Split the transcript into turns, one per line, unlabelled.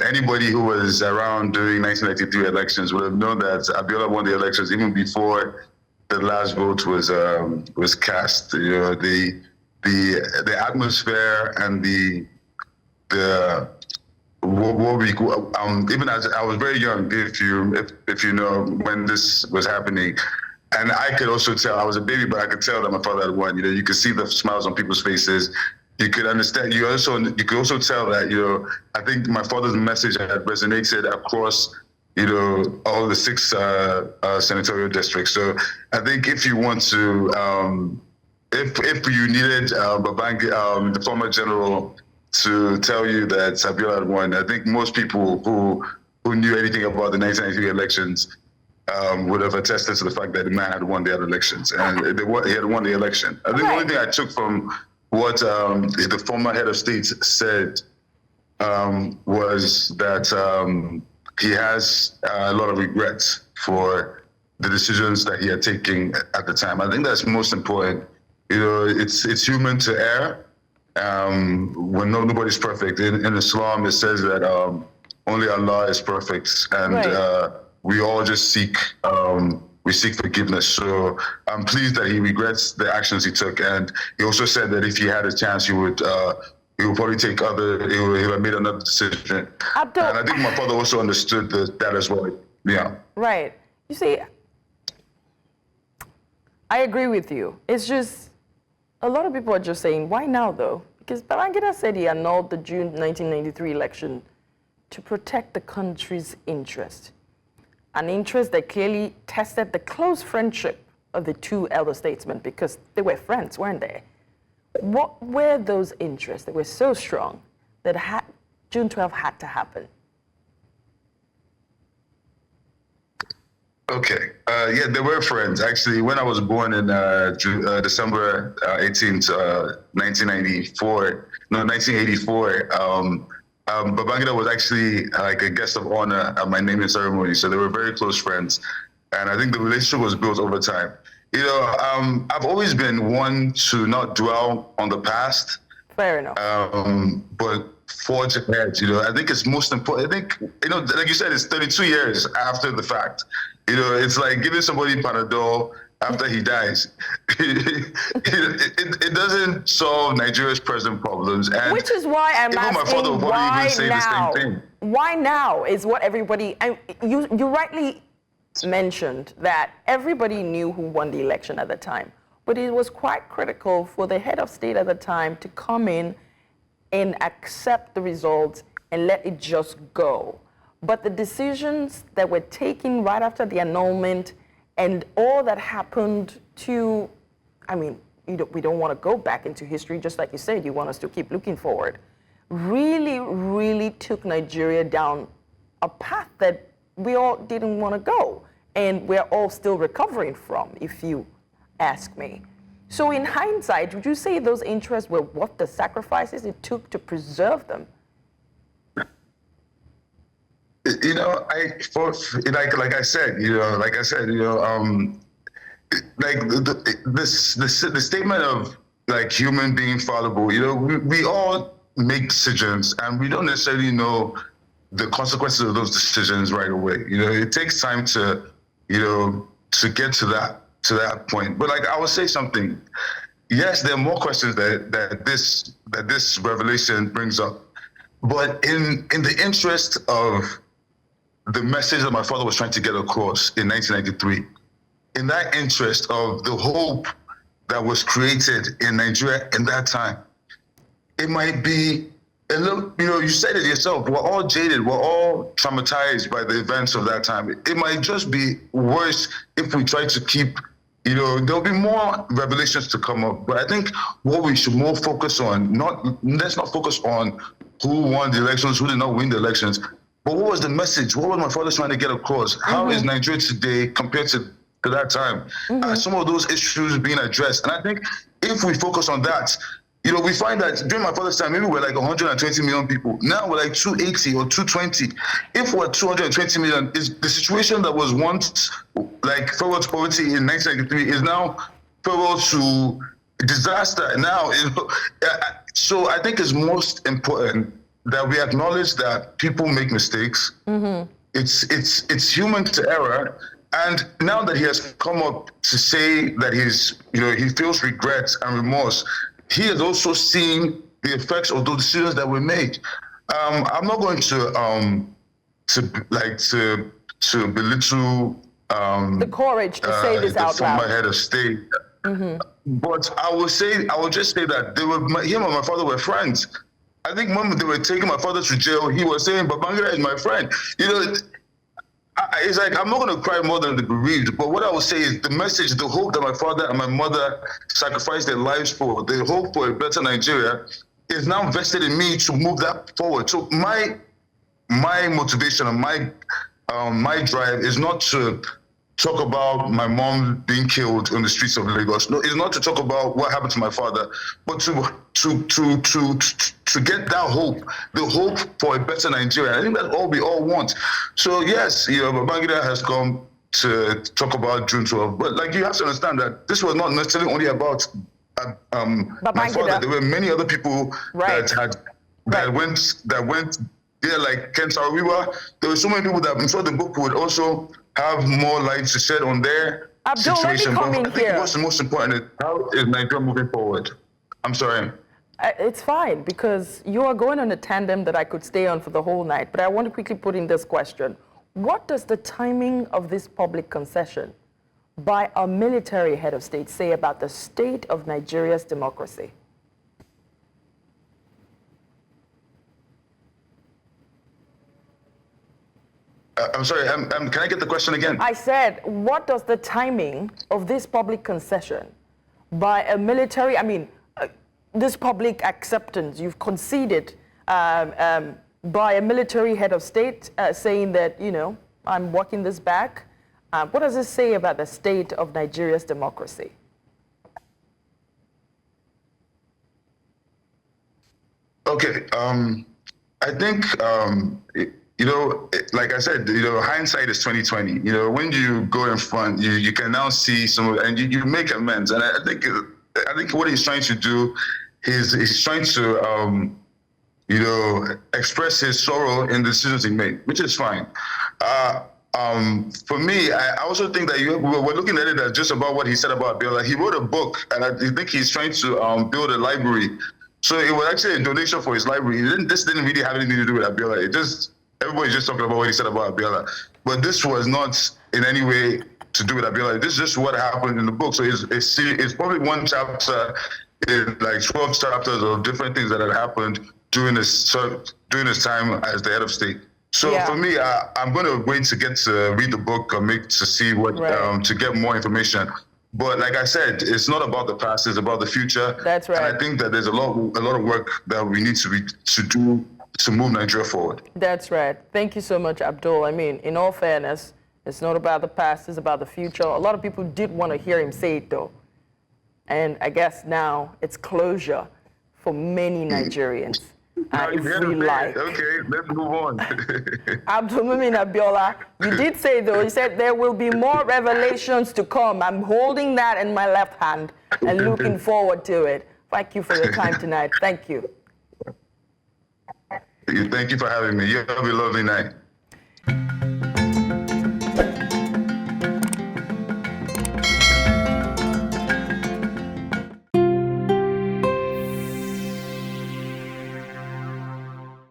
anybody who was around during 1993 elections would have known that Abiola won the elections even before the last vote was cast. You know, the atmosphere and the what we even as I was very young, if you know, when this was happening. And I could also tell, I was a baby, but I could tell that my father had won. You know, you could see the smiles on people's faces. You could understand. You could also tell that, you know, I think my father's message had resonated across, you know, all the 6 senatorial districts. So I think if you want to, if you needed Babangida, the former general, to tell you that Abiola had won, I think most people who knew anything about the 1993 elections would have attested to the fact that the man had won the other elections, and he had won the election. I think the only thing I took from what the former head of state said was that he has a lot of regrets for the decisions that he had taken at the time. I think that's most important. You know, it's human to err. When nobody's perfect. In Islam, it says that only Allah is perfect, and we all just seek forgiveness. So I'm pleased that he regrets the actions he took, and he also said that if he had a chance, he would probably take he would have made another decision.
Abdul,
and I think my father also understood that as well. Yeah.
Right. You see, I agree with you. It's just a lot of people are just saying, why now though? Because Babangida said he annulled the June 1993 election to protect the country's interest. An interest that clearly tested the close friendship of the 2 elder statesmen, because they were friends, weren't they? What were those interests that were so strong that June 12 had to happen?
Okay. Yeah, they were friends. Actually, when I was born in December 18th, 1984, Babangida was actually like a guest of honor at my naming ceremony. So they were very close friends. And I think the relationship was built over time. You know, I've always been one to not dwell on the past.
Fair enough.
But forge ahead, you know, I think it's most important. I think, you know, like you said, it's 32 years after the fact. You know, it's like giving somebody Panadol after he dies. It doesn't solve Nigeria's present problems. And
which is why I'm asking,
my father would probably even say
now?
The same thing.
Why now is what everybody, you rightly mentioned that everybody knew who won the election at the time, but it was quite critical for the head of state at the time to come in and accept the results and let it just go. But the decisions that were taken right after the annulment and all that happened to, I mean, we don't want to go back into history, just like you said, you want us to keep looking forward, really, really took Nigeria down a path that we all didn't want to go. And we're all still recovering from, if you ask me. So in hindsight, would you say those interests were worth the sacrifices it took to preserve them?
You know, like I said, the statement of like human being fallible, you know, we all make decisions and we don't necessarily know the consequences of those decisions right away. You know, it takes time to, you know, to get to that point. But like I would say something, yes, there are more questions that this revelation brings up. But in the interest of the message that my father was trying to get across in 1993, in that interest of the hope that was created in Nigeria in that time, it might be a little, you know, you said it yourself, we're all jaded, we're all traumatized by the events of that time. It might just be worse if we try to keep, you know, there'll be more revelations to come up. But I think what we should more focus on, let's not focus on who won the elections, who did not win the elections, but what was the message? What was my father trying to get across? How is Nigeria today compared to that time? Some of those issues being addressed. And I think if we focus on that, you know, we find that during my father's time, maybe we're like 120 million people. Now we're like 280 or 220. If we're 220 million, is the situation that was once like farewell to poverty in 1993 is now farewell to disaster now. You know? So I think it's most important that we acknowledge that people make mistakes. It's human to error. And now that he has come up to say that he feels regrets and remorse, he has also seen the effects of those decisions that were made. I'm not going to belittle
the courage to say this out loud.
The former head of state. But I will just say that him and my father were friends. I think when they were taking my father to jail, he was saying, "Babangida is my friend." It's like, I'm not going to cry more than the bereaved, but what I will say is the message, the hope that my father and my mother sacrificed their lives for, the hope for a better Nigeria, is now vested in me to move that forward. So my motivation and my drive is not to talk about my mom being killed on the streets of Lagos. No, it's not to talk about what happened to my father, but to get that hope, the hope for a better Nigeria. I think that's all we all want. So yes, Babangida has come to talk about June 12, but like, you have to understand that this was not necessarily only about my father. There were many other people that went there, like Ken Saro-Wiwa. There were so many people that I'm sure the book would also have more light to shed on their situation. But I think what's the most important is, how is Nigeria moving forward? I'm sorry.
It's fine, because you are going on a tandem that I could stay on for the whole night. But I want to quickly put in this question. What does the timing of this public concession by a military head of state say about the state of Nigeria's democracy?
I'm sorry, can I get the question again?
I said, what does the timing of this public concession by a military, this public acceptance you've conceded by a military head of state saying that, I'm walking this back. What does this say about the state of Nigeria's democracy?
Okay, I think, like I said, hindsight is 20/20. When you go in front, you can now see and you make amends. And I think what he's trying to do is he's trying to, express his sorrow in the decisions he made, which is fine. For me, I also think that we're looking at it as just about what he said about Abiola. He wrote a book, and I think he's trying to build a library. So it was actually a donation for his library. This didn't really have anything to do with Abiola. Everybody's just talking about what he said about Abiola. But this was not in any way to do with Abiola. This is just what happened in the book. So it's probably one chapter in like 12 chapters of different things that had happened during his time as the head of state. So for me, I'm going to wait to get to read the book or to see what to get more information. But like I said, it's not about the past; it's about the future.
That's right.
And I think that there's a lot of work that we need to do to move Nigeria forward.
That's right. Thank you so much, Abdul. In all fairness, it's not about the past; it's about the future. A lot of people did want to hear him say it, though, and I guess now it's closure for many Nigerians.
Okay, let's move on.
Abdul-Mumini Abiola, you did say, though, you said there will be more revelations to come. I'm holding that in my left hand and looking forward to it. Thank you for your time tonight. Thank you.
Thank you for having me. You have a lovely night.